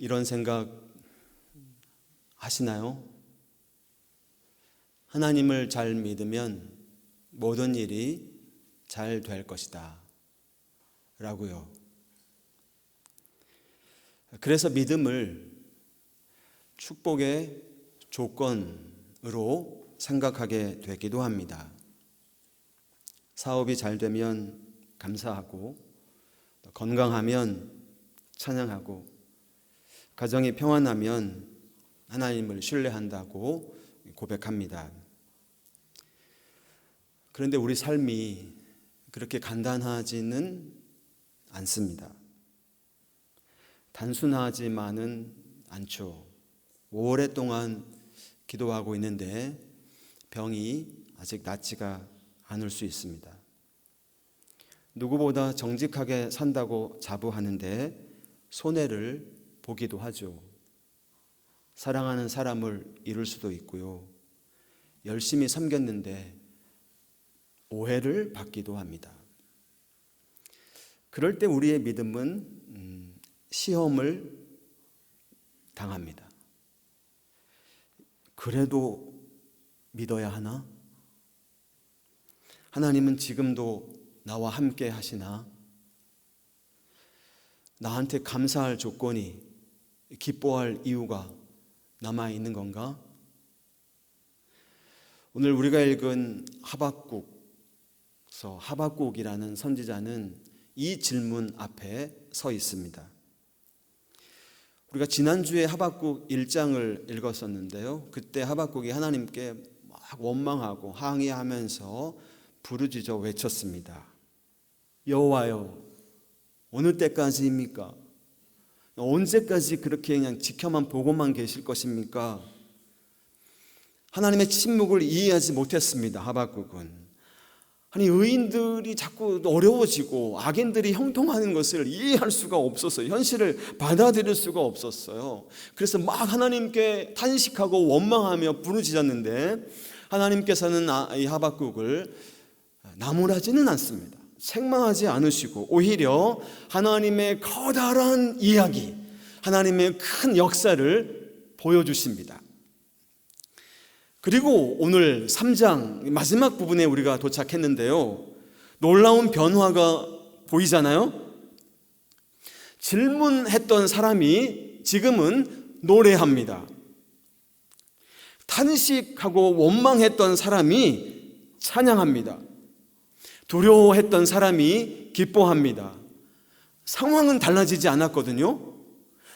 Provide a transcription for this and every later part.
이런 생각 하시나요? 하나님을 잘 믿으면 모든 일이 잘 될 것이다 라고요. 그래서 믿음을 축복의 조건으로 생각하게 되기도 합니다. 사업이 잘 되면 감사하고, 건강하면 찬양하고, 가정이 평안하면 하나님을 신뢰한다고 고백합니다. 그런데 우리 삶이 그렇게 간단하지는 않습니다. 단순하지만은 않죠. 오랫동안 기도하고 있는데 병이 아직 낫지가 않을 수 있습니다. 누구보다 정직하게 산다고 자부하는데 손해를 보기도 하죠. 사랑하는 사람을 잃을 수도 있고요. 열심히 섬겼는데 오해를 받기도 합니다. 그럴 때 우리의 믿음은 시험을 당합니다. 그래도 믿어야 하나? 하나님은 지금도 나와 함께 하시나? 나한테 감사할 조건이, 기뻐할 이유가 남아있는 건가? 오늘 우리가 읽은 하박국이라는 선지자는 이 질문 앞에 서 있습니다. 우리가 지난주에 하박국 1장을 읽었었는데요. 그때 하박국이 하나님께 막 원망하고 항의하면서 부르짖어 외쳤습니다. 여호와여, 어느 때까지입니까? 언제까지 그렇게 그냥 지켜만 보고만 계실 것입니까? 하나님의 침묵을 이해하지 못했습니다. 하박국은. 아니, 의인들이 자꾸 어려워지고 악인들이 형통하는 것을 이해할 수가 없었어요. 현실을 받아들일 수가 없었어요. 그래서 막 하나님께 탄식하고 원망하며 부르짖었는데 하나님께서는 이 하박국을 나무라지는 않습니다. 책망하지 않으시고 오히려 하나님의 커다란 이야기, 하나님의 큰 역사를 보여주십니다. 그리고 오늘 3장 마지막 부분에 우리가 도착했는데요. 놀라운 변화가 보이잖아요. 질문했던 사람이 지금은 노래합니다. 탄식하고 원망했던 사람이 찬양합니다. 두려워했던 사람이 기뻐합니다. 상황은 달라지지 않았거든요.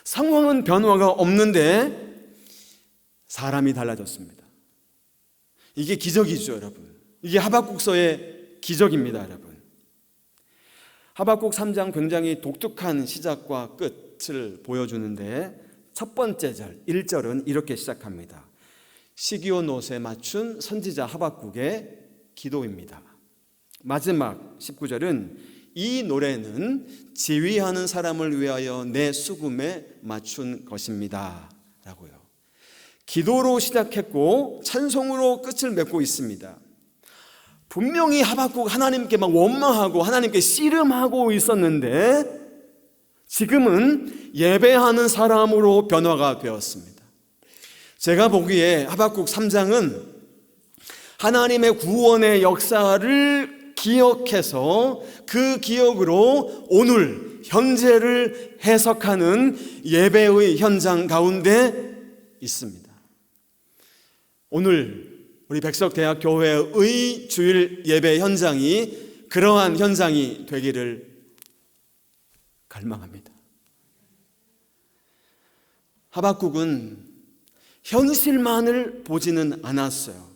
상황은 변화가 없는데 사람이 달라졌습니다. 이게 기적이죠, 여러분. 이게 하박국서의 기적입니다, 여러분. 하박국 3장 굉장히 독특한 시작과 끝을 보여주는데 첫 번째 절 1절은 이렇게 시작합니다. 시기온 옷에 맞춘 선지자 하박국의 기도입니다. 마지막 19절은 이 노래는 지휘하는 사람을 위하여 내 수금에 맞춘 것입니다 라고요. 기도로 시작했고 찬송으로 끝을 맺고 있습니다. 분명히 하박국 하나님께 막 원망하고 하나님께 씨름하고 있었는데 지금은 예배하는 사람으로 변화가 되었습니다. 제가 보기에 하박국 3장은 하나님의 구원의 역사를 기억해서 그 기억으로 오늘 현재를 해석하는 예배의 현장 가운데 있습니다. 오늘 우리 백석대학교회의 주일 예배 현장이 그러한 현장이 되기를 갈망합니다. 하박국은 현실만을 보지는 않았어요.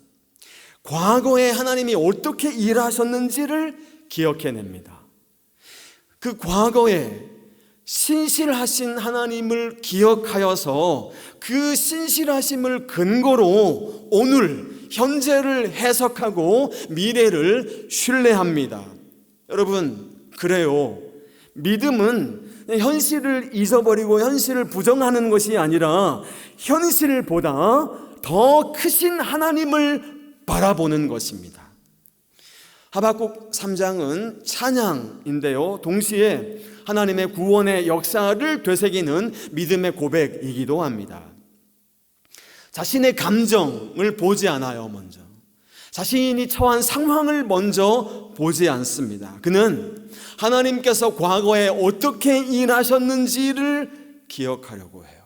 과거에 하나님이 어떻게 일하셨는지를 기억해냅니다. 그 과거에 신실하신 하나님을 기억하여서 그 신실하심을 근거로 오늘 현재를 해석하고 미래를 신뢰합니다. 여러분, 그래요. 믿음은 현실을 잊어버리고 현실을 부정하는 것이 아니라 현실보다 더 크신 하나님을 바라보는 것입니다. 하박국 3장은 찬양인데요, 동시에 하나님의 구원의 역사를 되새기는 믿음의 고백이기도 합니다. 자신의 감정을 보지 않아요. 먼저 자신이 처한 상황을 먼저 보지 않습니다. 그는 하나님께서 과거에 어떻게 일하셨는지를 기억하려고 해요.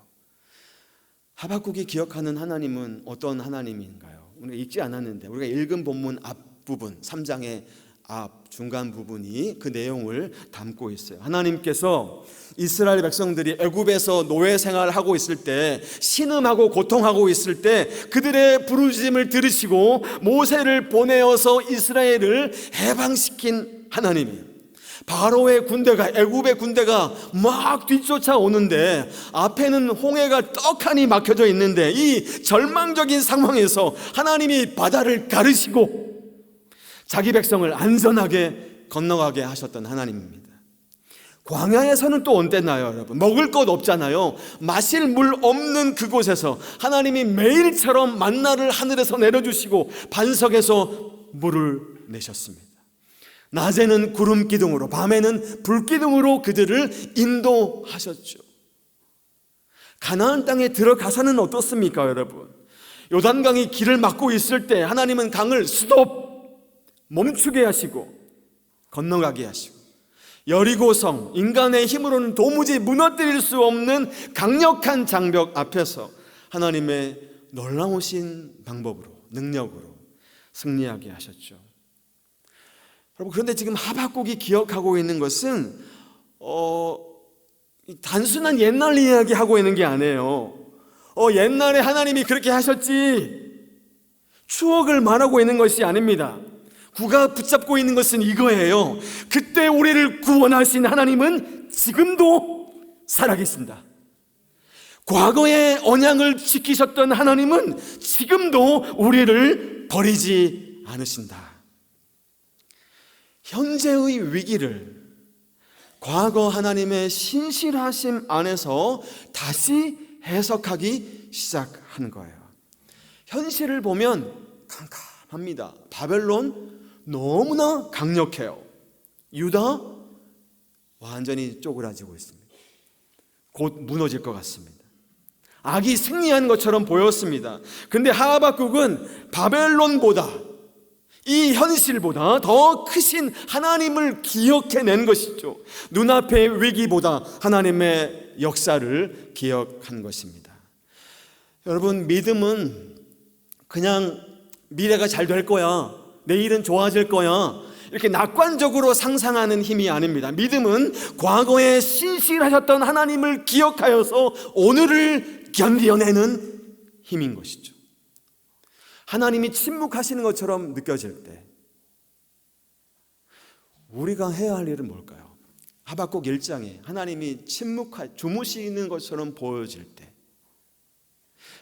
하박국이 기억하는 하나님은 어떤 하나님인가요? 우리가 읽지 않았는데 우리가 읽은 본문 앞부분 3장의 앞 중간 부분이 그 내용을 담고 있어요. 하나님께서 이스라엘 백성들이 애굽에서 노예 생활을 하고 있을 때, 신음하고 고통하고 있을 때 그들의 부르짖음을 들으시고 모세를 보내어서 이스라엘을 해방시킨 하나님이에요. 바로의 군대가, 애굽의 군대가 막 뒤쫓아오는데 앞에는 홍해가 떡하니 막혀져 있는데, 이 절망적인 상황에서 하나님이 바다를 가르시고 자기 백성을 안전하게 건너가게 하셨던 하나님입니다. 광야에서는 또 어땠나요, 여러분? 먹을 것 없잖아요. 마실 물 없는 그곳에서 하나님이 매일처럼 만나를 하늘에서 내려주시고 반석에서 물을 내셨습니다. 낮에는 구름 기둥으로, 밤에는 불 기둥으로 그들을 인도하셨죠. 가나안 땅에 들어가서는 어떻습니까, 여러분? 요단강이 길을 막고 있을 때 하나님은 강을 스톱, 멈추게 하시고 건너가게 하시고, 여리고성, 인간의 힘으로는 도무지 무너뜨릴 수 없는 강력한 장벽 앞에서 하나님의 놀라우신 방법으로, 능력으로 승리하게 하셨죠. 여러분, 그런데 지금 하박국이 기억하고 있는 것은 단순한 옛날 이야기 하고 있는 게 아니에요. 옛날에 하나님이 그렇게 하셨지, 추억을 말하고 있는 것이 아닙니다. 그가 붙잡고 있는 것은 이거예요. 그때 우리를 구원하신 하나님은 지금도 살아계신다. 과거의 언약을 지키셨던 하나님은 지금도 우리를 버리지 않으신다. 현재의 위기를 과거 하나님의 신실하심 안에서 다시 해석하기 시작하는 거예요. 현실을 보면 캄캄합니다. 바벨론 너무나 강력해요. 유다 완전히 쪼그라지고 있습니다. 곧 무너질 것 같습니다. 악이 승리한 것처럼 보였습니다. 그런데 하박국은 바벨론보다, 이 현실보다 더 크신 하나님을 기억해낸 것이죠. 눈앞의 위기보다 하나님의 역사를 기억한 것입니다. 여러분, 믿음은 그냥 미래가 잘 될 거야, 내일은 좋아질 거야, 이렇게 낙관적으로 상상하는 힘이 아닙니다. 믿음은 과거에 신실하셨던 하나님을 기억하여서 오늘을 견뎌내는 힘인 것이죠. 하나님이 침묵하시는 것처럼 느껴질 때 우리가 해야 할 일은 뭘까요? 하박국 1장에 하나님이 주무시는 것처럼 보여질 때,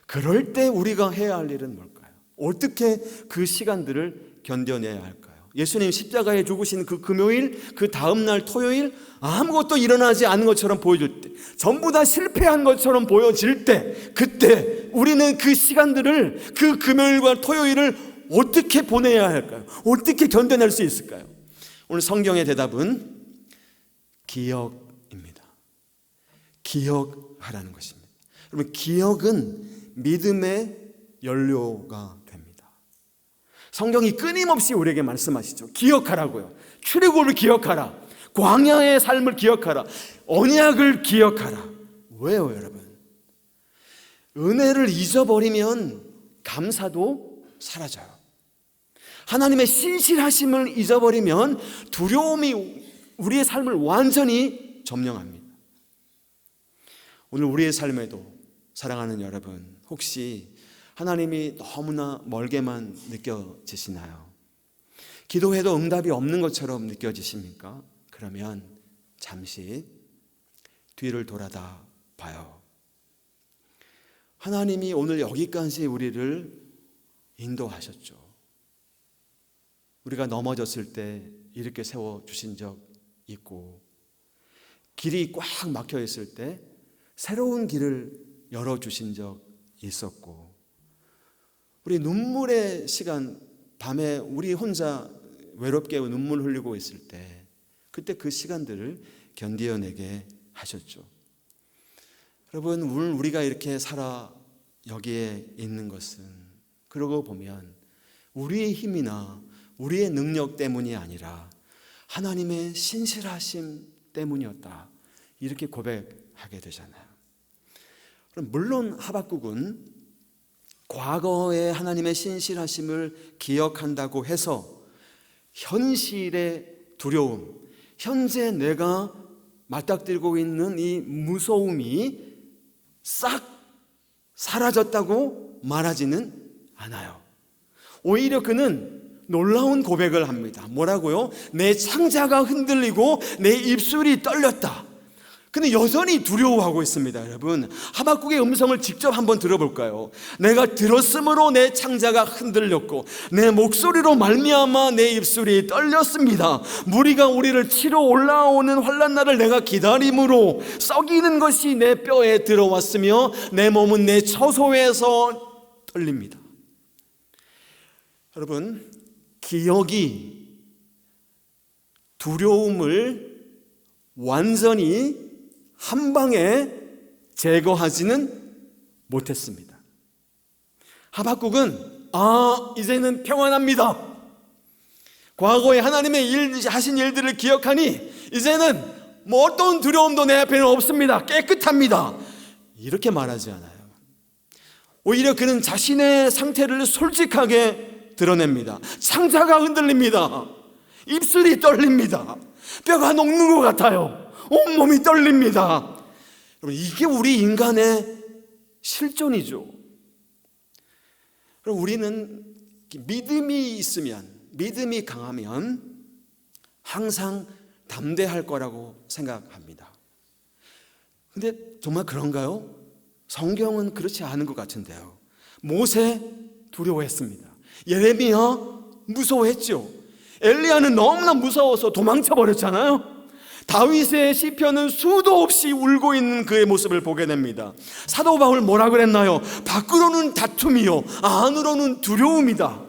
그럴 때 우리가 해야 할 일은 뭘까요? 어떻게 그 시간들을 견뎌내야 할까요? 예수님 십자가에 죽으신 그 금요일, 그 다음날 토요일, 아무것도 일어나지 않은 것처럼 보여질 때, 전부 다 실패한 것처럼 보여질 때, 그때 우리는 그 시간들을, 그 금요일과 토요일을 어떻게 보내야 할까요? 어떻게 견뎌낼 수 있을까요? 오늘 성경의 대답은 기억입니다. 기억하라는 것입니다. 여러분, 기억은 믿음의 연료가 됩니다. 성경이 끊임없이 우리에게 말씀하시죠. 기억하라고요. 출애굽을 기억하라, 광야의 삶을 기억하라, 언약을 기억하라. 왜요, 여러분? 은혜를 잊어버리면 감사도 사라져요. 하나님의 신실하심을 잊어버리면 두려움이 우리의 삶을 완전히 점령합니다. 오늘 우리의 삶에도, 사랑하는 여러분, 혹시 하나님이 너무나 멀게만 느껴지시나요? 기도해도 응답이 없는 것처럼 느껴지십니까? 그러면 잠시 뒤를 돌아다 봐요. 하나님이 오늘 여기까지 우리를 인도하셨죠. 우리가 넘어졌을 때 이렇게 세워주신 적 있고, 길이 꽉 막혀 있을 때 새로운 길을 열어주신 적 있었고, 우리 눈물의 시간, 밤에 우리 혼자 외롭게 눈물 흘리고 있을 때 그때 그 시간들을 견디어내게 하셨죠. 여러분, 우리가 이렇게 살아 여기에 있는 것은 그러고 보면 우리의 힘이나 우리의 능력 때문이 아니라 하나님의 신실하심 때문이었다, 이렇게 고백하게 되잖아요. 그럼 물론 하박국은 과거의 하나님의 신실하심을 기억한다고 해서 현실의 두려움, 현재 내가 맞닥뜨리고 있는 이 무서움이 싹 사라졌다고 말하지는 않아요. 오히려 그는 놀라운 고백을 합니다. 뭐라고요? 내 창자가 흔들리고 내 입술이 떨렸다. 근데 여전히 두려워하고 있습니다. 여러분, 하박국의 음성을 직접 한번 들어볼까요? 내가 들었으므로 내 창자가 흔들렸고 내 목소리로 말미암아 내 입술이 떨렸습니다. 무리가 우리를 치러 올라오는 환난 날을 내가 기다림으로 썩이는 것이 내 뼈에 들어왔으며 내 몸은 내 처소에서 떨립니다. 여러분, 기억이 두려움을 완전히 한 방에 제거하지는 못했습니다. 하박국은 이제는 평안합니다. 과거에 하나님의 하신 일들을 기억하니 이제는 어떤 두려움도 내 앞에는 없습니다. 깨끗합니다. 이렇게 말하지 않아요. 오히려 그는 자신의 상태를 솔직하게 드러냅니다. 창자가 흔들립니다. 입술이 떨립니다. 뼈가 녹는 것 같아요. 온몸이 떨립니다. 여러분, 이게 우리 인간의 실존이죠. 그럼 우리는 믿음이 있으면, 믿음이 강하면 항상 담대할 거라고 생각합니다. 근데 정말 그런가요? 성경은 그렇지 않은 것 같은데요. 모세 두려워했습니다. 예레미야 무서워했죠. 엘리야는 너무나 무서워서 도망쳐 버렸잖아요. 다윗의 시편은 수도 없이 울고 있는 그의 모습을 보게 됩니다. 사도 바울 뭐라 그랬나요? 밖으로는 다툼이요 안으로는 두려움이다.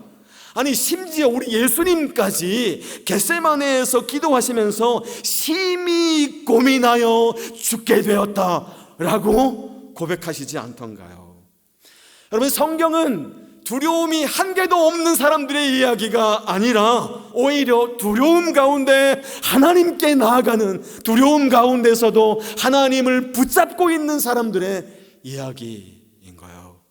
아니, 심지어 우리 예수님까지 겟세마네에서 기도하시면서 심히 고민하여 죽게 되었다라고 고백하시지 않던가요? 여러분, 성경은 두려움이 한 개도 없는 사람들의 이야기가 아니라 오히려 두려움 가운데 하나님께 나아가는, 두려움 가운데서도 하나님을 붙잡고 있는 사람들의 이야기인 거예요.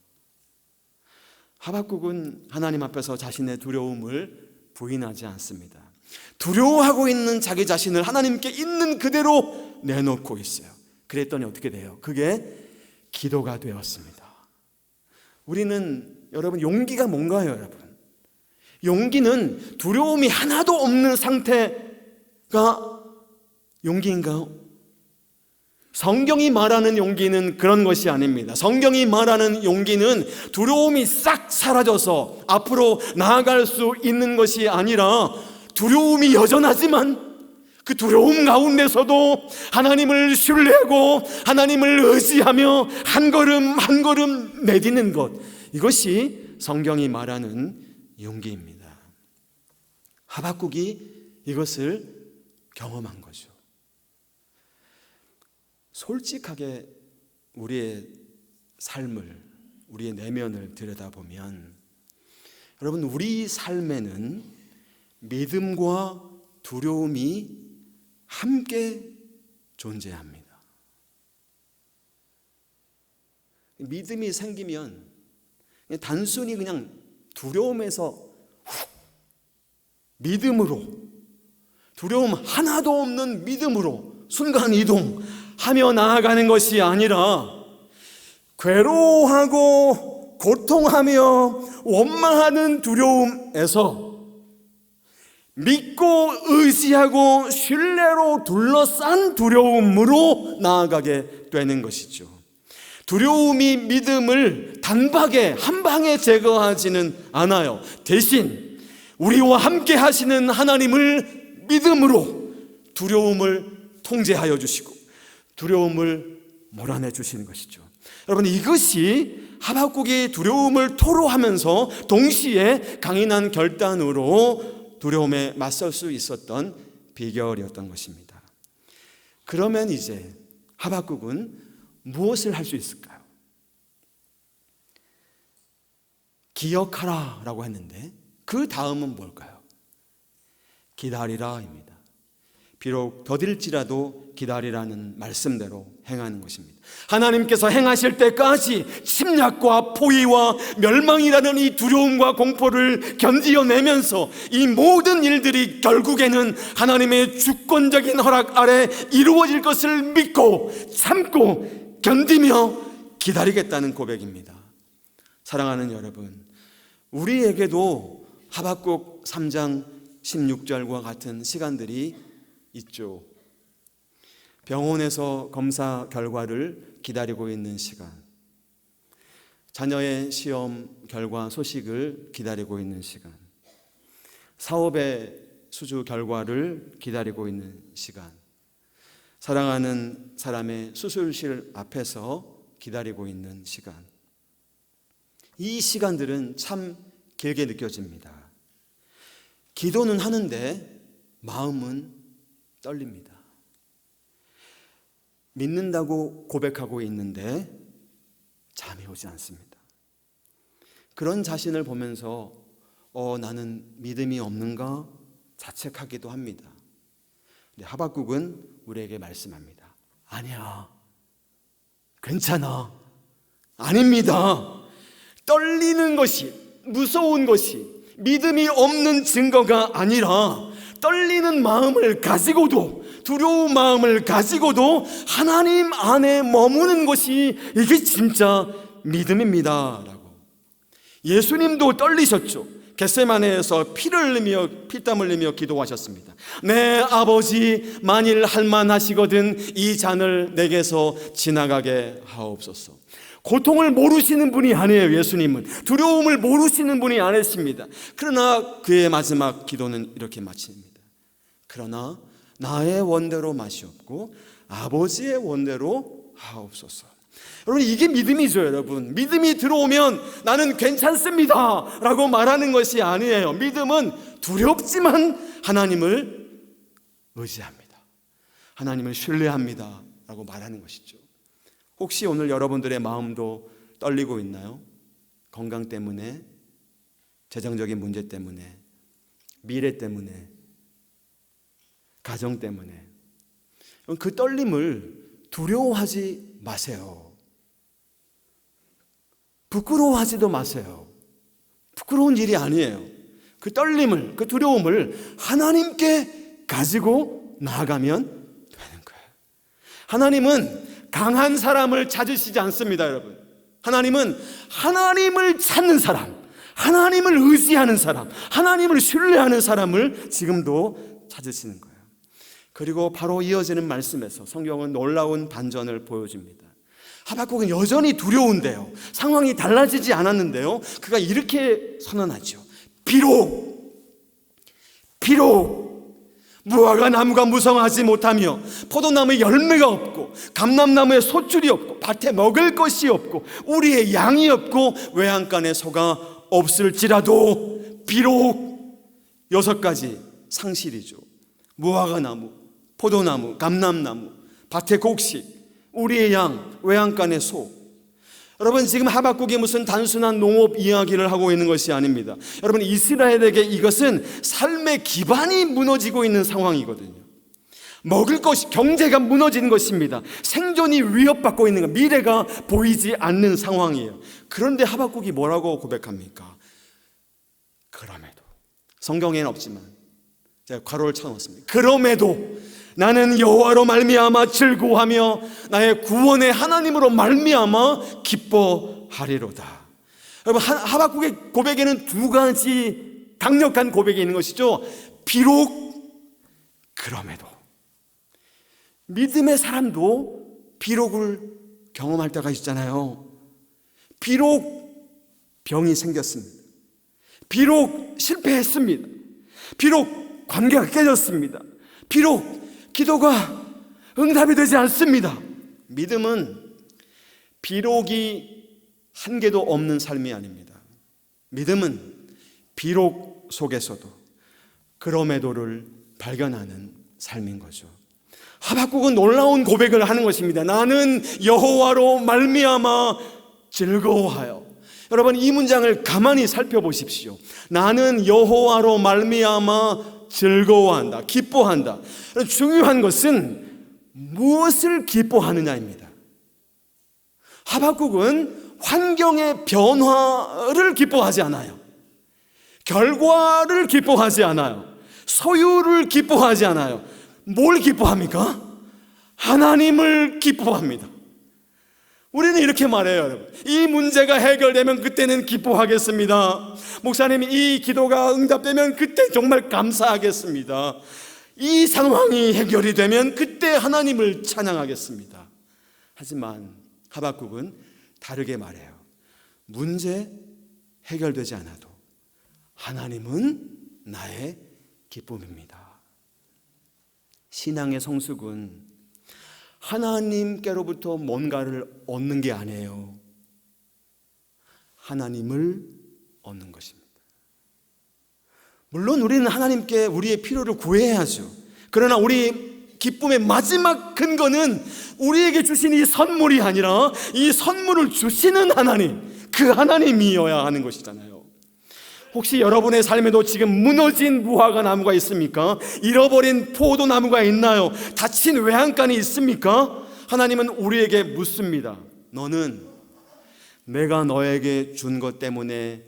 하박국은 하나님 앞에서 자신의 두려움을 부인하지 않습니다. 두려워하고 있는 자기 자신을 하나님께 있는 그대로 내놓고 있어요. 그랬더니 어떻게 돼요? 그게 기도가 되었습니다. 우리는, 여러분, 용기가 뭔가요, 여러분? 용기는 두려움이 하나도 없는 상태가 용기인가요? 성경이 말하는 용기는 그런 것이 아닙니다. 성경이 말하는 용기는 두려움이 싹 사라져서 앞으로 나아갈 수 있는 것이 아니라 두려움이 여전하지만 그 두려움 가운데서도 하나님을 신뢰하고 하나님을 의지하며 한 걸음 한 걸음 내딛는 것, 이것이 성경이 말하는 용기입니다. 하박국이 이것을 경험한 거죠. 솔직하게 우리의 삶을, 우리의 내면을 들여다보면 여러분, 우리 삶에는 믿음과 두려움이 함께 존재합니다. 믿음이 생기면 단순히 그냥 두려움에서 믿음으로, 두려움 하나도 없는 믿음으로 순간 이동하며 나아가는 것이 아니라 괴로워하고 고통하며 원망하는 두려움에서 믿고 의지하고 신뢰로 둘러싼 두려움으로 나아가게 되는 것이죠. 두려움이 믿음을 단박에 한 방에 제거하지는 않아요. 대신 우리와 함께 하시는 하나님을 믿음으로 두려움을 통제하여 주시고 두려움을 몰아내 주시는 것이죠. 여러분, 이것이 하박국이 두려움을 토로하면서 동시에 강인한 결단으로 두려움에 맞설 수 있었던 비결이었던 것입니다. 그러면 이제 하박국은 무엇을 할 수 있을까요? 기억하라 라고 했는데 그 다음은 뭘까요? 기다리라입니다. 비록 더딜지라도 기다리라는 말씀대로 행하는 것입니다. 하나님께서 행하실 때까지 침략과 포위와 멸망이라는 이 두려움과 공포를 견디어내면서 이 모든 일들이 결국에는 하나님의 주권적인 허락 아래 이루어질 것을 믿고 참고 견디며 기다리겠다는 고백입니다. 사랑하는 여러분, 우리에게도 하박국 3장 16절과 같은 시간들이 있죠. 병원에서 검사 결과를 기다리고 있는 시간, 자녀의 시험 결과 소식을 기다리고 있는 시간, 사업의 수주 결과를 기다리고 있는 시간, 사랑하는 사람의 수술실 앞에서 기다리고 있는 시간, 이 시간들은 참 길게 느껴집니다. 기도는 하는데 마음은 떨립니다. 믿는다고 고백하고 있는데 잠이 오지 않습니다. 그런 자신을 보면서 나는 믿음이 없는가 자책하기도 합니다. 근데 하박국은 우리에게 말씀합니다. 아니야, 괜찮아, 아닙니다. 떨리는 것이, 무서운 것이 믿음이 없는 증거가 아니라 떨리는 마음을 가지고도, 두려운 마음을 가지고도 하나님 안에 머무는 것이 이게 진짜 믿음입니다 라고. 예수님도 떨리셨죠. 겟세마네에서 피땀 흘리며 기도하셨습니다. 내 아버지, 만일 할만하시거든 이 잔을 내게서 지나가게 하옵소서. 고통을 모르시는 분이 아니에요. 예수님은 두려움을 모르시는 분이 아니십니다. 그러나 그의 마지막 기도는 이렇게 마칩니다. 그러나 나의 원대로 마시옵고 아버지의 원대로 하옵소서. 여러분, 이게 믿음이죠. 여러분, 믿음이 들어오면 나는 괜찮습니다 라고 말하는 것이 아니에요. 믿음은 두렵지만 하나님을 의지합니다, 하나님을 신뢰합니다 라고 말하는 것이죠. 혹시 오늘 여러분들의 마음도 떨리고 있나요? 건강 때문에, 재정적인 문제 때문에, 미래 때문에, 가정 때문에. 그 떨림을 두려워하지 마세요. 부끄러워하지도 마세요. 부끄러운 일이 아니에요. 그 떨림을, 그 두려움을 하나님께 가지고 나아가면 되는 거예요. 하나님은 강한 사람을 찾으시지 않습니다, 여러분. 하나님은 하나님을 찾는 사람, 하나님을 의지하는 사람, 하나님을 신뢰하는 사람을 지금도 찾으시는 거예요. 그리고 바로 이어지는 말씀에서 성경은 놀라운 반전을 보여줍니다. 하박국은 여전히 두려운데요, 상황이 달라지지 않았는데요, 그가 이렇게 선언하죠. 비록 무화과 나무가 무성하지 못하며 포도나무에 열매가 없고 감람나무에 솥줄이 없고 밭에 먹을 것이 없고 우리의 양이 없고 외양간에 소가 없을지라도, 비록 6가지 상실이죠. 무화과 나무, 포도나무, 감람나무, 밭의 곡식, 우리의 양, 외양간의 소. 여러분, 지금 하박국이 무슨 단순한 농업 이야기를 하고 있는 것이 아닙니다. 여러분, 이스라엘에게 이것은 삶의 기반이 무너지고 있는 상황이거든요. 먹을 것이, 경제가 무너지는 것입니다. 생존이 위협받고 있는 것, 미래가 보이지 않는 상황이에요. 그런데 하박국이 뭐라고 고백합니까? 그럼에도, 성경에는 없지만 제가 괄호를 쳐놓습니다. 그럼에도 나는 여호와로 말미암아 즐거워하며 나의 구원의 하나님으로 말미암아 기뻐하리로다. 여러분, 하박국의 고백에는 2가지 강력한 고백이 있는 것이죠. 비록, 그럼에도. 믿음의 사람도 비록을 경험할 때가 있잖아요. 비록 병이 생겼습니다. 비록 실패했습니다. 비록 관계가 깨졌습니다. 비록 기도가 응답이 되지 않습니다. 믿음은 비록이 한 개도 없는 삶이 아닙니다. 믿음은 비록 속에서도, 그럼에도를 발견하는 삶인 거죠. 하박국은 놀라운 고백을 하는 것입니다. 나는 여호와로 말미암아 즐거워하여. 여러분, 이 문장을 가만히 살펴보십시오. 나는 여호와로 말미암아 즐거워한다, 기뻐한다. 중요한 것은 무엇을 기뻐하느냐입니다. 하박국은 환경의 변화를 기뻐하지 않아요. 결과를 기뻐하지 않아요. 소유를 기뻐하지 않아요. 뭘 기뻐합니까? 하나님을 기뻐합니다. 우리는 이렇게 말해요, 여러분. 이 문제가 해결되면 그때는 기뻐하겠습니다. 목사님이 이 기도가 응답되면 그때 정말 감사하겠습니다. 이 상황이 해결이 되면 그때 하나님을 찬양하겠습니다. 하지만 하박국은 다르게 말해요. 문제 해결되지 않아도 하나님은 나의 기쁨입니다. 신앙의 성숙은 하나님께로부터 뭔가를 얻는 게 아니에요. 하나님을 얻는 것입니다. 물론 우리는 하나님께 우리의 필요를 구해야죠. 그러나 우리 기쁨의 마지막 근거는 우리에게 주신 이 선물이 아니라 이 선물을 주시는 하나님, 그 하나님이어야 하는 것이잖아요. 혹시 여러분의 삶에도 지금 무너진 무화과 나무가 있습니까? 잃어버린 포도나무가 있나요? 다친 외양간이 있습니까? 하나님은 우리에게 묻습니다. 너는 내가 너에게 준 것 때문에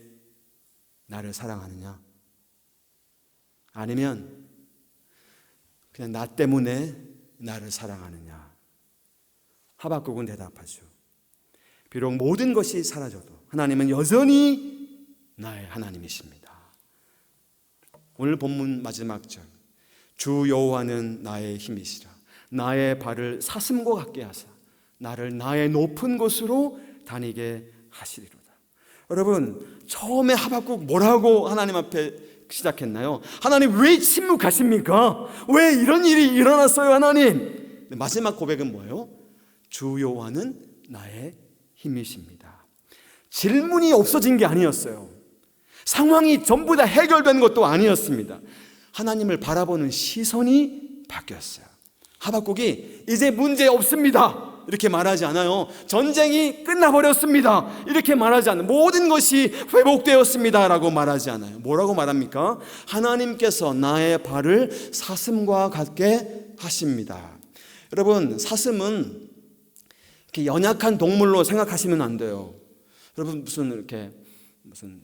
나를 사랑하느냐? 아니면 그냥 나 때문에 나를 사랑하느냐? 하박국은 대답하죠. 비록 모든 것이 사라져도 하나님은 여전히 나의 하나님이십니다. 오늘 본문 마지막 절, 주 여호와는 나의 힘이시라. 나의 발을 사슴과 같게 하사 나를 나의 높은 곳으로 다니게 하시리로다. 여러분, 처음에 하박국 뭐라고 하나님 앞에 시작했나요? 하나님 왜 침묵하십니까? 왜 이런 일이 일어났어요, 하나님? 마지막 고백은 뭐예요? 주 여호와는 나의 힘이십니다. 질문이 없어진 게 아니었어요. 상황이 전부 다 해결된 것도 아니었습니다. 하나님을 바라보는 시선이 바뀌었어요. 하박국이 이제 문제 없습니다 이렇게 말하지 않아요. 전쟁이 끝나버렸습니다 이렇게 말하지 않아요. 모든 것이 회복되었습니다 라고 말하지 않아요. 뭐라고 말합니까? 하나님께서 나의 발을 사슴과 같게 하십니다. 여러분, 사슴은 이렇게 연약한 동물로 생각하시면 안 돼요. 여러분, 무슨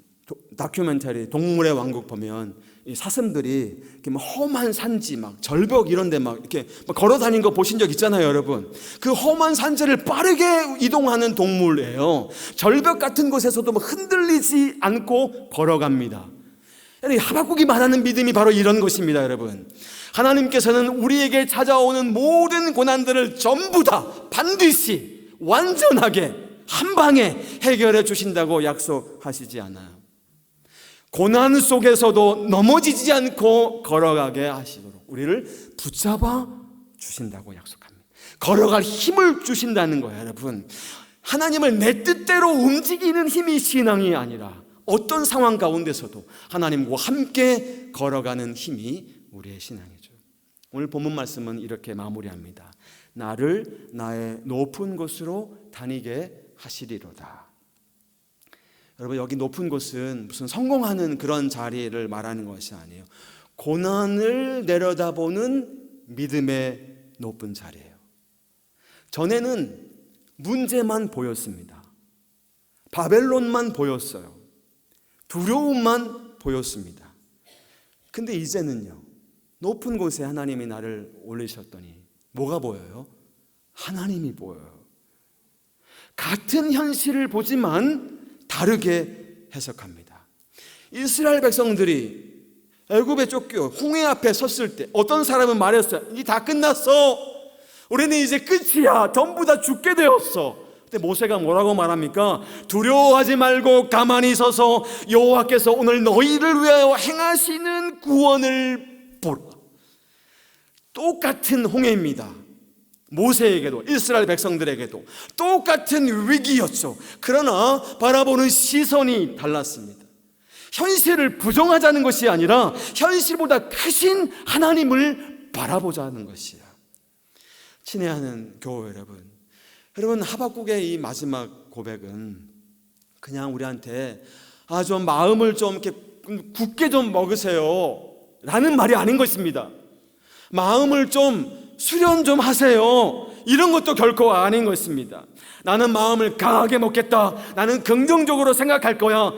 다큐멘터리 동물의 왕국 보면 이 사슴들이 이렇게 막 험한 산지 막 절벽 이런 데 막 이렇게 막 걸어 다니는 거 보신 적 있잖아요, 여러분. 그 험한 산지를 빠르게 이동하는 동물이에요. 절벽 같은 곳에서도 막 흔들리지 않고 걸어갑니다. 하박국이 말하는 믿음이 바로 이런 것입니다, 여러분. 하나님께서는 우리에게 찾아오는 모든 고난들을 전부 다 반드시 완전하게 한 방에 해결해 주신다고 약속하시지 않아요. 고난 속에서도 넘어지지 않고 걸어가게 하시도록 우리를 붙잡아 주신다고 약속합니다. 걸어갈 힘을 주신다는 거예요, 여러분. 하나님을 내 뜻대로 움직이는 힘이 신앙이 아니라 어떤 상황 가운데서도 하나님과 함께 걸어가는 힘이 우리의 신앙이죠. 오늘 본문 말씀은 이렇게 마무리합니다. 나를 나의 높은 곳으로 다니게 하시리로다. 여러분, 여기 높은 곳은 무슨 성공하는 그런 자리를 말하는 것이 아니에요. 고난을 내려다보는 믿음의 높은 자리예요. 전에는 문제만 보였습니다. 바벨론만 보였어요. 두려움만 보였습니다. 근데 이제는요, 높은 곳에 하나님이 나를 올리셨더니 뭐가 보여요? 하나님이 보여요. 같은 현실을 보지만 다르게 해석합니다. 이스라엘 백성들이 애굽에 쫓겨 홍해 앞에 섰을 때 어떤 사람은 말했어요. 이제 다 끝났어. 우리는 이제 끝이야. 전부 다 죽게 되었어. 근데 모세가 뭐라고 말합니까? 두려워하지 말고 가만히 서서 여호와께서 오늘 너희를 위하여 행하시는 구원을 보라. 똑같은 홍해입니다. 모세에게도 이스라엘 백성들에게도 똑같은 위기였죠. 그러나 바라보는 시선이 달랐습니다. 현실을 부정하자는 것이 아니라 현실보다 크신 하나님을 바라보자는 것이야. 친애하는 교회 여러분, 하박국의 이 마지막 고백은 그냥 우리한테 좀 마음을 좀 이렇게 굳게 좀 먹으세요 라는 말이 아닌 것입니다. 마음을 좀 수련 좀 하세요, 이런 것도 결코 아닌 것입니다. 나는 마음을 강하게 먹겠다, 나는 긍정적으로 생각할 거야,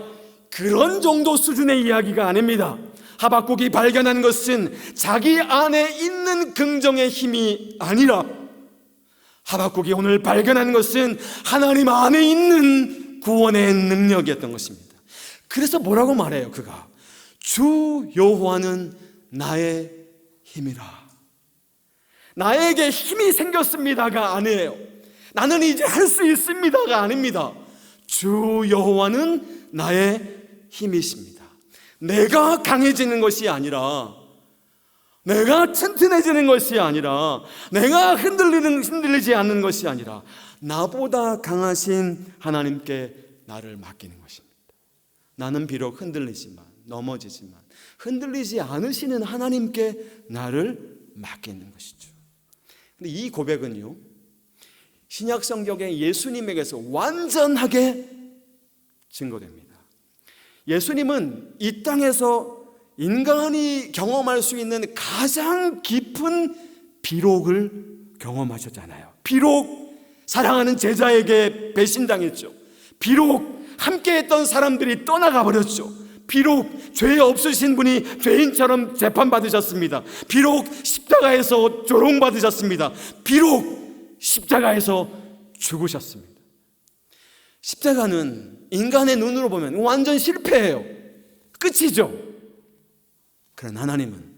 그런 정도 수준의 이야기가 아닙니다. 하박국이 발견한 것은 자기 안에 있는 긍정의 힘이 아니라 하박국이 오늘 발견한 것은 하나님 안에 있는 구원의 능력이었던 것입니다. 그래서 뭐라고 말해요? 그가 주 여호와는 나의 힘이라. 나에게 힘이 생겼습니다가 아니에요. 나는 이제 할 수 있습니다가 아닙니다. 주 여호와는 나의 힘이십니다. 내가 강해지는 것이 아니라, 내가 튼튼해지는 것이 아니라, 내가 흔들리지 않는 것이 아니라 나보다 강하신 하나님께 나를 맡기는 것입니다. 나는 비록 흔들리지만, 넘어지지만 흔들리지 않으시는 하나님께 나를 맡기는 것이죠. 근데 이 고백은요, 신약 성경의 예수님에게서 완전하게 증거됩니다. 예수님은 이 땅에서 인간이 경험할 수 있는 가장 깊은 비록을 경험하셨잖아요. 비록 사랑하는 제자에게 배신당했죠. 비록 함께했던 사람들이 떠나가 버렸죠. 비록 죄 없으신 분이 죄인처럼 재판받으셨습니다. 비록 십자가에서 조롱받으셨습니다. 비록 십자가에서 죽으셨습니다. 십자가는 인간의 눈으로 보면 완전 실패예요. 끝이죠. 그러나 하나님은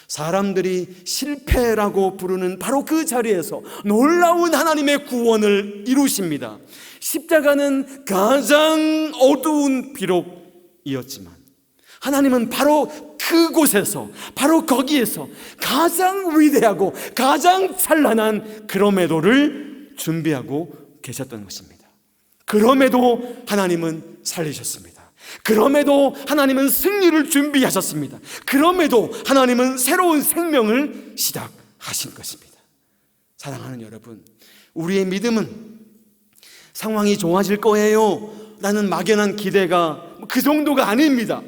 사람들이 실패라고 부르는 바로 그 자리에서 놀라운 하나님의 구원을 이루십니다. 십자가는 가장 어두운 비록이었지만 하나님은 바로 그곳에서, 바로 거기에서 가장 위대하고 가장 찬란한 그럼에도를 준비하고 계셨던 것입니다. 그럼에도 하나님은 살리셨습니다. 그럼에도 하나님은 승리를 준비하셨습니다. 그럼에도 하나님은 새로운 생명을 시작하신 것입니다. 사랑하는 여러분, 우리의 믿음은 상황이 좋아질 거예요 라는 막연한 기대가 그 정도가 아닙니다.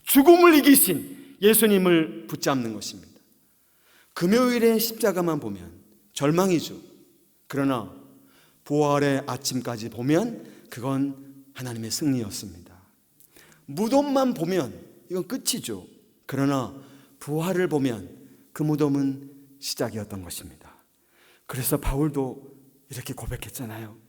죽음을 이기신 예수님을 붙잡는 것입니다. 금요일의 십자가만 보면 절망이죠. 그러나 부활의 아침까지 보면 그건 하나님의 승리였습니다. 무덤만 보면 이건 끝이죠. 그러나 부활을 보면 그 무덤은 시작이었던 것입니다. 그래서 바울도 이렇게 고백했잖아요.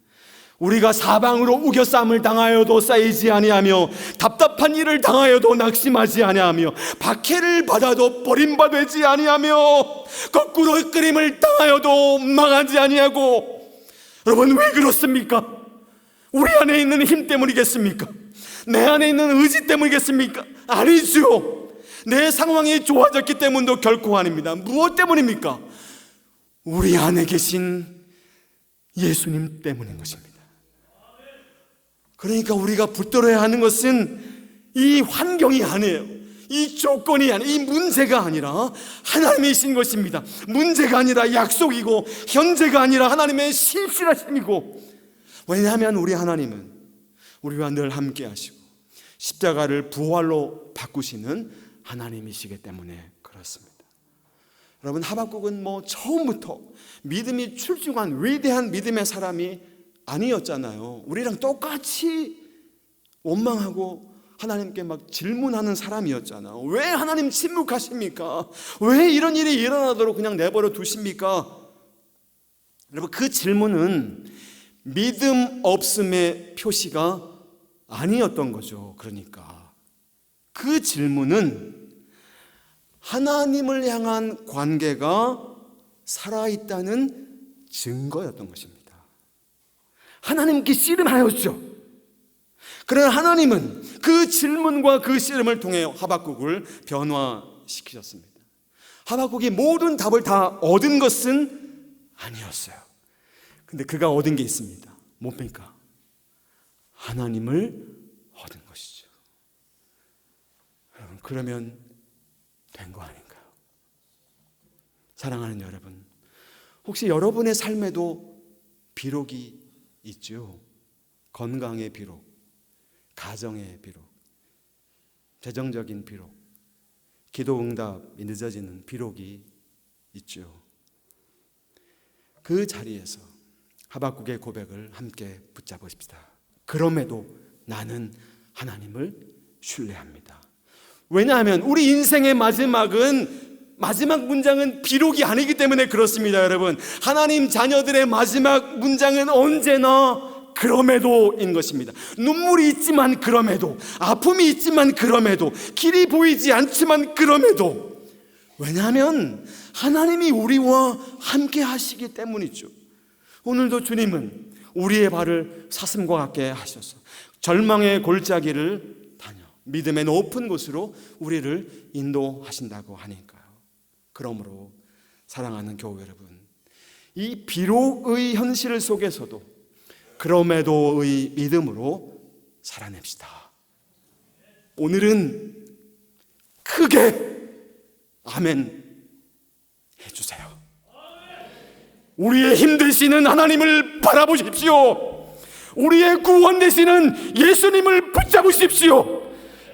우리가 사방으로 우겨쌈을 당하여도 쌓이지 아니하며 답답한 일을 당하여도 낙심하지 아니하며 박해를 받아도 버림받지 아니하며 거꾸로 끌림을 당하여도 망하지 아니하고. 여러분, 왜 그렇습니까? 우리 안에 있는 힘 때문이겠습니까? 내 안에 있는 의지 때문이겠습니까? 아니죠. 내 상황이 좋아졌기 때문도 결코 아닙니다. 무엇 때문입니까? 우리 안에 계신 예수님 때문인 것입니다. 그러니까 우리가 붙들어야 하는 것은 이 환경이 아니에요. 이 조건이 아니에요. 이 문제가 아니라 하나님이신 것입니다. 문제가 아니라 약속이고 현재가 아니라 하나님의 신실하심이고. 왜냐하면 우리 하나님은 우리와 늘 함께 하시고 십자가를 부활로 바꾸시는 하나님이시기 때문에 그렇습니다. 여러분, 하박국은 처음부터 믿음이 출중한 위대한 믿음의 사람이 아니었잖아요. 우리랑 똑같이 원망하고 하나님께 막 질문하는 사람이었잖아요. 왜 하나님 침묵하십니까? 왜 이런 일이 일어나도록 그냥 내버려 두십니까? 여러분, 그 질문은 믿음 없음의 표시가 아니었던 거죠. 그러니까 그 질문은 하나님을 향한 관계가 살아있다는 증거였던 것입니다. 하나님께 씨름하였죠. 그러나 하나님은 그 질문과 그 씨름을 통해 하박국을 변화시키셨습니다. 하박국이 모든 답을 다 얻은 것은 아니었어요. 근데 그가 얻은 게 있습니다. 뭡니까? 하나님을 얻은 것이죠. 그러면 된 거 아닌가요? 사랑하는 여러분, 혹시 여러분의 삶에도 비록이 있죠? 건강의 비록, 가정의 비록, 재정적인 비록, 기도 응답이 늦어지는 비록이 있죠. 그 자리에서 하박국의 고백을 함께 붙잡으십시다. 그럼에도 나는 하나님을 신뢰합니다. 왜냐하면 우리 인생의 마지막 문장은 비록이 아니기 때문에 그렇습니다. 여러분, 하나님 자녀들의 마지막 문장은 언제나 그럼에도인 것입니다. 눈물이 있지만 그럼에도, 아픔이 있지만 그럼에도, 길이 보이지 않지만 그럼에도. 왜냐하면 하나님이 우리와 함께 하시기 때문이죠. 오늘도 주님은 우리의 발을 사슴과 같게 하셔서 절망의 골짜기를 다녀 믿음의 높은 곳으로 우리를 인도하신다고 하니까요. 그러므로 사랑하는 교회 여러분, 이 비록의 현실 속에서도 그럼에도의 믿음으로 살아냅시다. 오늘은 크게 아멘 해주세요. 우리의 힘 되시는 하나님을 바라보십시오. 우리의 구원 되시는 예수님을 붙잡으십시오.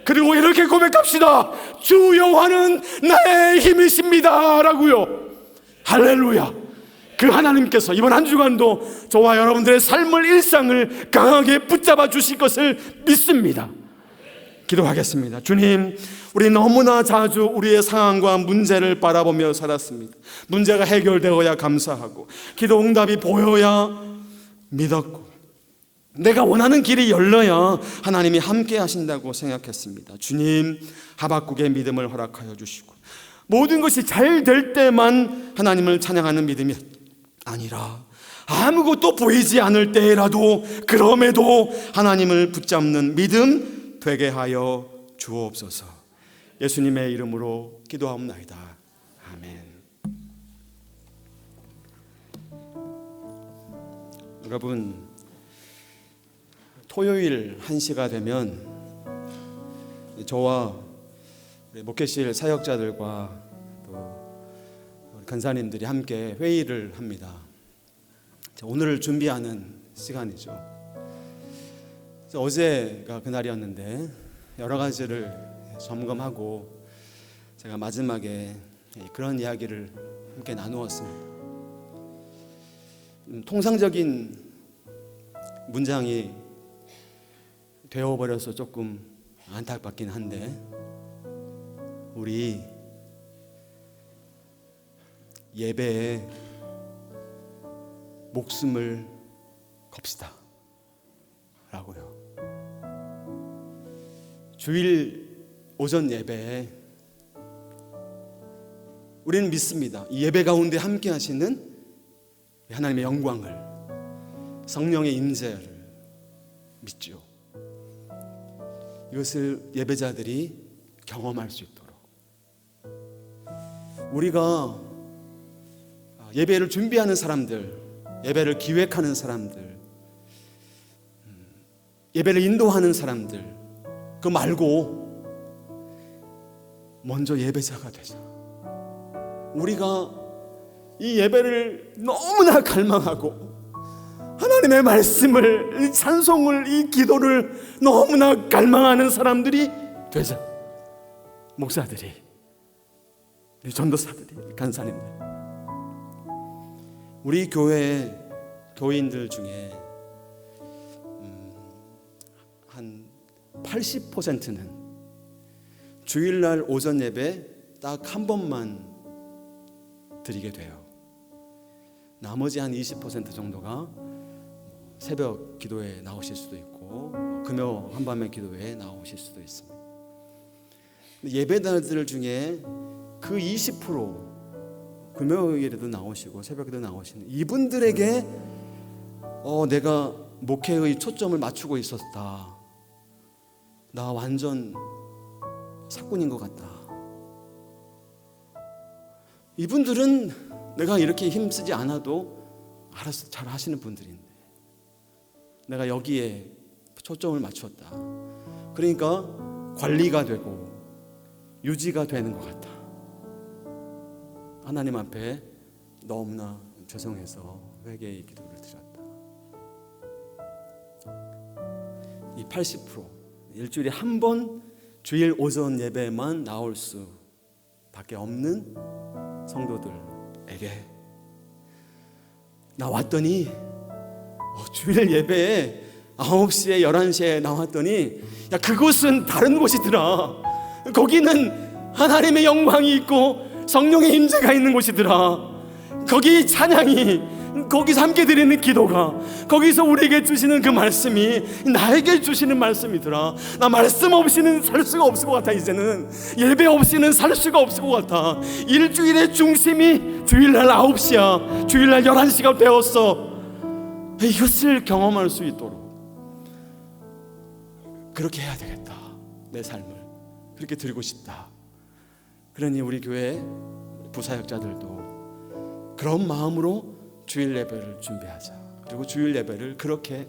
그리고 이렇게 고백합시다. 주 여호와는 나의 힘이십니다 라고요. 할렐루야. 그 하나님께서 이번 한 주간도 저와 여러분들의 삶을, 일상을 강하게 붙잡아 주실 것을 믿습니다. 기도하겠습니다. 주님, 우리 너무나 자주 우리의 상황과 문제를 바라보며 살았습니다. 문제가 해결되어야 감사하고, 기도 응답이 보여야 믿었고, 내가 원하는 길이 열려야 하나님이 함께 하신다고 생각했습니다. 주님, 하박국의 믿음을 허락하여 주시고, 모든 것이 잘 될 때만 하나님을 찬양하는 믿음이 아니라 아무것도 보이지 않을 때라도 그럼에도 하나님을 붙잡는 믿음 되게 하여 주옵소서. 예수님의 이름으로 기도하옵나이다. 아멘. 여러분, 토요일 1시가 되면 저와 목회실 사역자들과 또 간사님들이 함께 회의를 합니다. 오늘을 준비하는 시간이죠. 어제가 그날이었는데 여러 가지를 점검하고 제가 마지막에 그런 이야기를 함께 나누었습니다. 통상적인 문장이 되어버려서 조금 안타깝긴 한데, 우리 예배에 목숨을 겁시다 라고요. 주일 오전 예배에 우리는 믿습니다. 이 예배 가운데 함께 하시는 하나님의 영광을, 성령의 임재를 믿죠. 이것을 예배자들이 경험할 수 있도록 우리가 예배를 준비하는 사람들, 예배를 기획하는 사람들, 예배를 인도하는 사람들, 그 말고 먼저 예배자가 되자. 우리가 이 예배를 너무나 갈망하고 하나님의 말씀을, 이 찬송을, 이 기도를 너무나 갈망하는 사람들이 되자. 목사들이, 우리 전도사들이, 간사님들, 우리 교회 교인들 중에 한 80%는 주일날 오전 예배 딱 한 번만 드리게 돼요. 나머지 한 20% 정도가 새벽 기도에 나오실 수도 있고 금요 한밤의 기도에 나오실 수도 있습니다. 예배자들 중에 그 20%, 금요일에도 나오시고 새벽에도 나오시는 이분들에게 내가 목회의 초점을 맞추고 있었다. 나 완전 사꾼인 것 같다. 이분들은 내가 이렇게 힘쓰지 않아도 알아서 잘 하시는 분들인데 내가 여기에 초점을 맞추었다. 그러니까 관리가 되고 유지가 되는 것 같다. 하나님 앞에 너무나 죄송해서 회개의 기도를 드렸다. 이 80% 일주일에 한 번 주일 오전 예배만 나올 수밖에 없는 성도들에게 나 왔더니 주일 예배에 9시에 11시에 나왔더니 야 그곳은 다른 곳이더라. 거기는 하나님의 영광이 있고 성령의 임재가 있는 곳이더라. 거기 찬양이, 거기서 함께 드리는 기도가, 거기서 우리에게 주시는 그 말씀이 나에게 주시는 말씀이더라. 나 말씀 없이는 살 수가 없을 것 같아. 이제는 예배 없이는 살 수가 없을 것 같아. 일주일의 중심이 주일날 9시야, 주일날 11시가 되었어. 이것을 경험할 수 있도록 그렇게 해야 되겠다. 내 삶을 그렇게 드리고 싶다. 그러니 우리 교회 부사역자들도 그런 마음으로 주일 예배를 준비하자. 그리고 주일 예배를 그렇게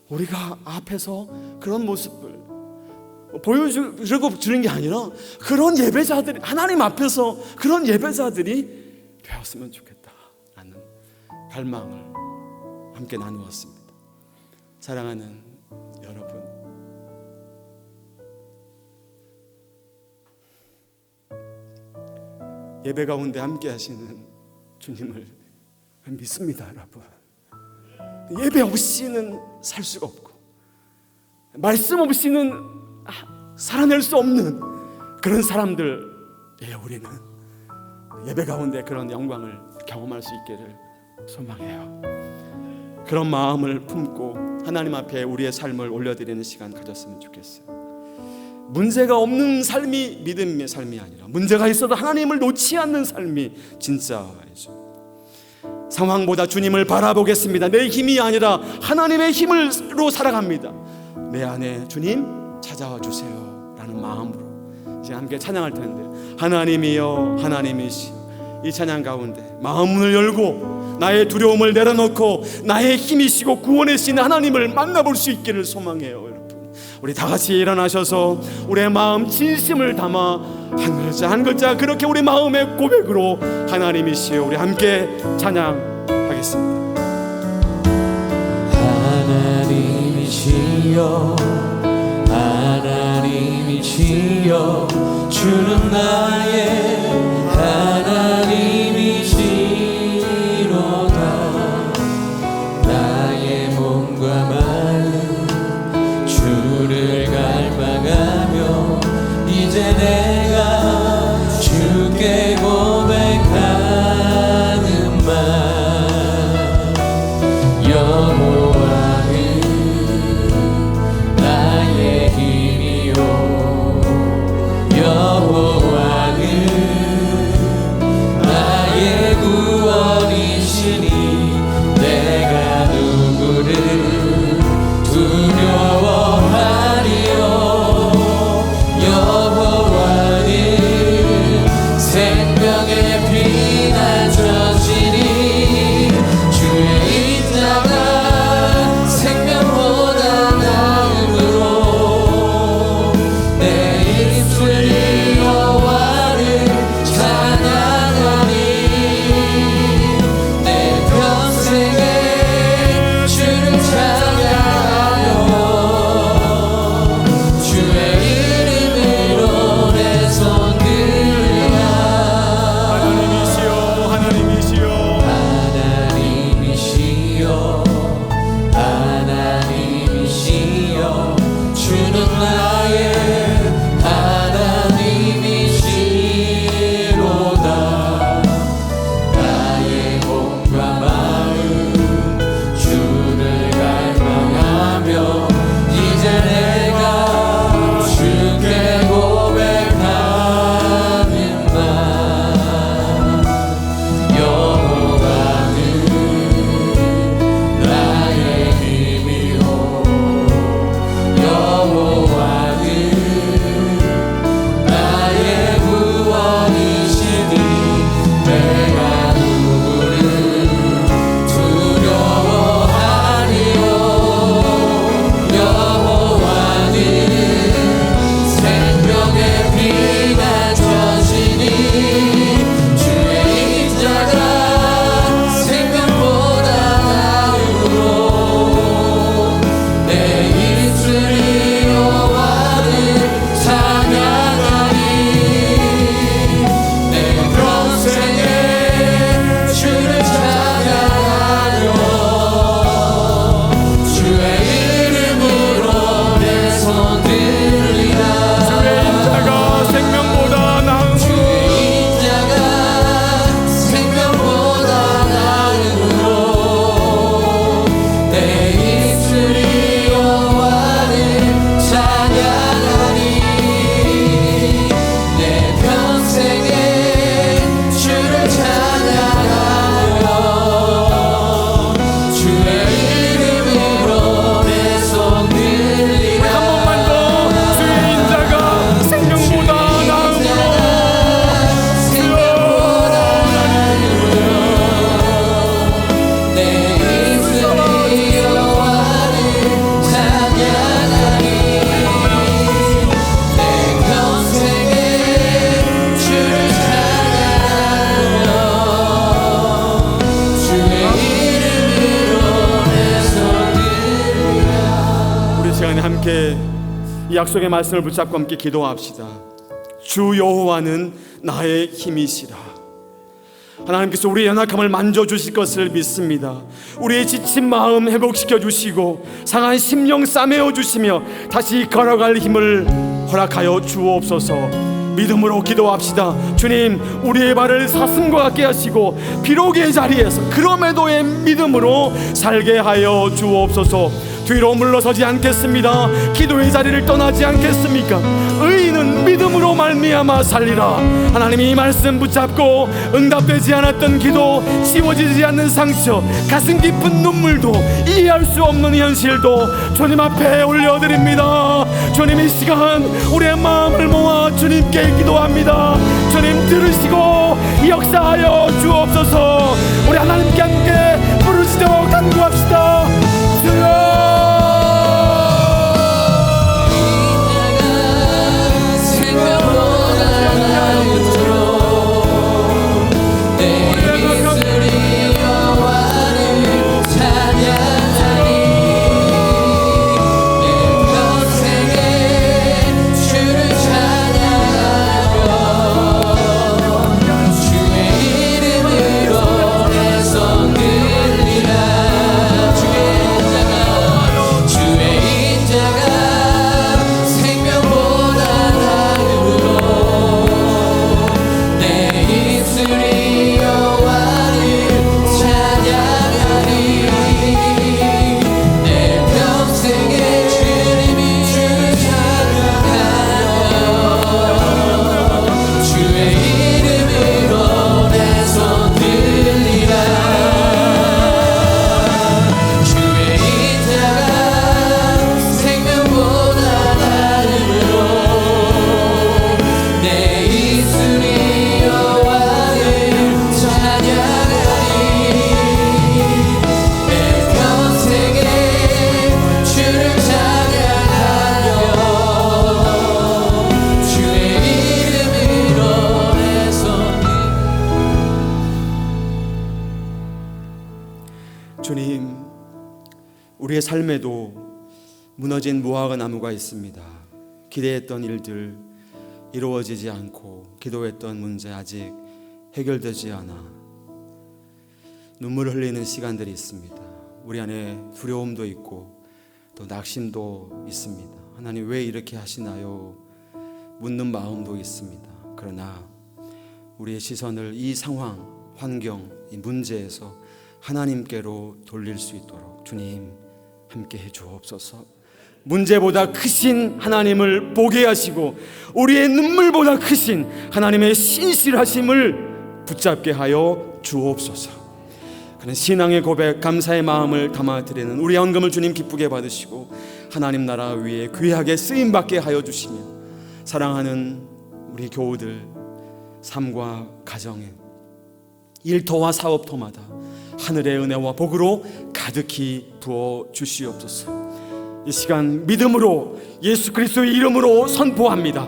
우리가 앞에서 그런 모습을 보여주려고 주는 게 아니라 그런 예배자들이, 하나님 앞에서 그런 예배자들이 되었으면 좋겠다라는 갈망을 함께 나누었습니다. 사랑하는 여러분, 예배 가운데 함께 하시는 주님을 믿습니다. 여러분, 예배 없이는 살 수가 없고 말씀 없이는 살아낼 수 없는 그런 사람들이에요. 우리는 예배 가운데 그런 영광을 경험할 수 있기를 소망해요. 그런 마음을 품고 하나님 앞에 우리의 삶을 올려드리는 시간 가졌으면 좋겠어요. 문제가 없는 삶이 믿음의 삶이 아니라 문제가 있어도 하나님을 놓지 않는 삶이 진짜이죠. 상황보다 주님을 바라보겠습니다. 내 힘이 아니라 하나님의 힘으로 살아갑니다. 내 안에 주님 찾아와 주세요 라는 마음으로 이제 함께 찬양할 텐데, 하나님이여 하나님이시여, 이 찬양 가운데 마음을 열고 나의 두려움을 내려놓고 나의 힘이시고 구원이신 하나님을 만나볼 수 있기를 소망해요. 우리 다 같이 일어나셔서 우리의 마음 진심을 담아 한 글자 한 글자 그렇게 우리 마음의 고백으로 하나님이시여 우리 함께 찬양하겠습니다. 하나님이시여 하나님이시여 주는 나의 하나님이시로다. 나의 몸과 마음 주를 갈망하며 이제 내가 주께 고백하는 말, 여호와는 나의 힘이요 여호와는 이 약속의 말씀을 붙잡고 함께 기도합시다. 주 여호와는 나의 힘이시라. 하나님께서 우리의 연약함을 만져주실 것을 믿습니다. 우리의 지친 마음 회복시켜 주시고 상한 심령 싸매어 주시며 다시 걸어갈 힘을 허락하여 주옵소서. 믿음으로 기도합시다. 주님, 우리의 발을 사슴과 같게 하시고 비록의 자리에서 그럼에도의 믿음으로 살게 하여 주옵소서. 뒤로 물러서지 않겠습니다. 기도의 자리를 떠나지 않겠습니까? 의인은 믿음으로 말미암아 살리라. 하나님이 이 말씀 붙잡고 응답되지 않았던 기도, 지워지지 않는 상처, 가슴 깊은 눈물도, 이해할 수 없는 현실도 주님 앞에 올려드립니다. 주님, 이 시간 우리의 마음을 모아 주님께 기도합니다. 주님 들으시고 역사하여 주옵소서. 우리 하나님께 함께 부르시되 간구합시다. 주여, 주님, 우리의 삶에도 무너진 무화과 나무가 있습니다. 기대했던 일들 이루어지지 않고 기도했던 문제 아직 해결되지 않아 눈물을 흘리는 시간들이 있습니다. 우리 안에 두려움도 있고 또 낙심도 있습니다. 하나님, 왜 이렇게 하시나요? 묻는 마음도 있습니다. 그러나 우리의 시선을 이 상황, 환경, 이 문제에서 하나님께로 돌릴 수 있도록 주님 함께 해 주옵소서. 문제보다 크신 하나님을 보게 하시고 우리의 눈물보다 크신 하나님의 신실하심을 붙잡게 하여 주옵소서. 그런 신앙의 고백, 감사의 마음을 담아드리는 우리 헌금을 주님 기쁘게 받으시고 하나님 나라 위에 귀하게 쓰임받게 하여 주시며 사랑하는 우리 교우들 삶과 가정에 일터와 사업터마다 하늘의 은혜와 복으로 가득히 부어 주시옵소서. 이 시간 믿음으로 예수 그리스도의 이름으로 선포합니다.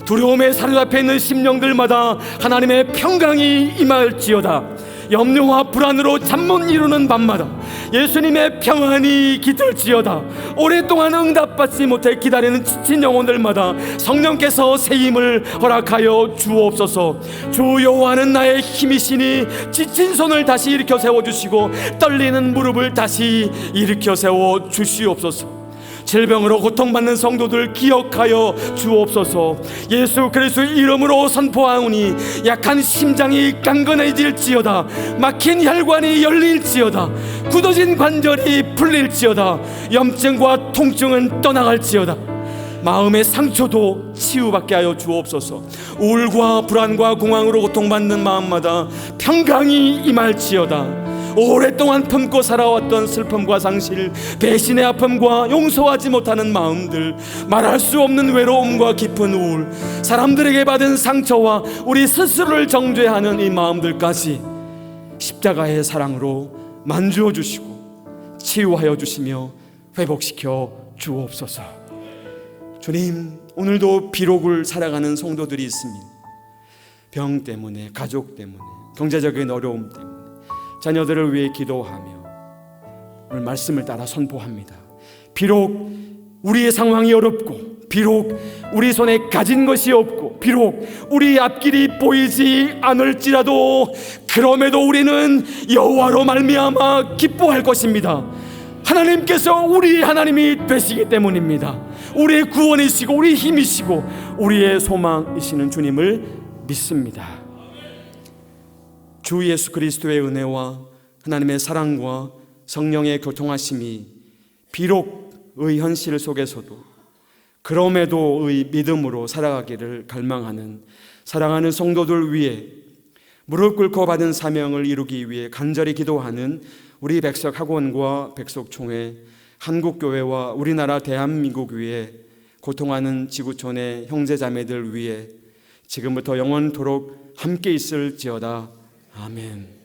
두려움에 사로잡혀 있는 심령들마다 하나님의 평강이 임할지어다. 염려와 불안으로 잠 못 이루는 밤마다 예수님의 평안이 깃들지어다. 오랫동안 응답받지 못해 기다리는 지친 영혼들마다 성령께서 새 힘을 허락하여 주옵소서. 주 여호와는 나의 힘이시니 지친 손을 다시 일으켜 세워주시고 떨리는 무릎을 다시 일으켜 세워 주시옵소서. 질병으로 고통받는 성도들 기억하여 주옵소서. 예수 그리스도의 이름으로 선포하오니 약한 심장이 강건해질지어다. 막힌 혈관이 열릴지어다. 굳어진 관절이 풀릴지어다. 염증과 통증은 떠나갈지어다. 마음의 상처도 치유받게 하여 주옵소서. 우울과 불안과 공황으로 고통받는 마음마다 평강이 임할지어다. 오랫동안 품고 살아왔던 슬픔과 상실, 배신의 아픔과 용서하지 못하는 마음들, 말할 수 없는 외로움과 깊은 우울, 사람들에게 받은 상처와 우리 스스로를 정죄하는 이 마음들까지 십자가의 사랑으로 만주어 주시고 치유하여 주시며 회복시켜 주옵소서. 주님, 오늘도 비록을 살아가는 성도들이 있습니다. 병 때문에, 가족 때문에, 경제적인 어려움 때문에 자녀들을 위해 기도하며 오늘 말씀을 따라 선포합니다. 비록 우리의 상황이 어렵고 비록 우리 손에 가진 것이 없고 비록 우리 앞길이 보이지 않을지라도 그럼에도 우리는 여호와로 말미암아 기뻐할 것입니다. 하나님께서 우리의 하나님이 되시기 때문입니다. 우리의 구원이시고 우리의 힘이시고 우리의 소망이시는 주님을 믿습니다. 주 예수 그리스도의 은혜와 하나님의 사랑과 성령의 교통하심이 비록 의 현실 속에서도 그럼에도 의 믿음으로 살아가기를 갈망하는 사랑하는 성도들 위해 무릎 꿇고 받은 사명을 이루기 위해 간절히 기도하는 우리 백석학원과 백석총회, 한국교회와 우리나라 대한민국 위해 고통하는 지구촌의 형제자매들 위해 지금부터 영원토록 함께 있을지어다. 아멘.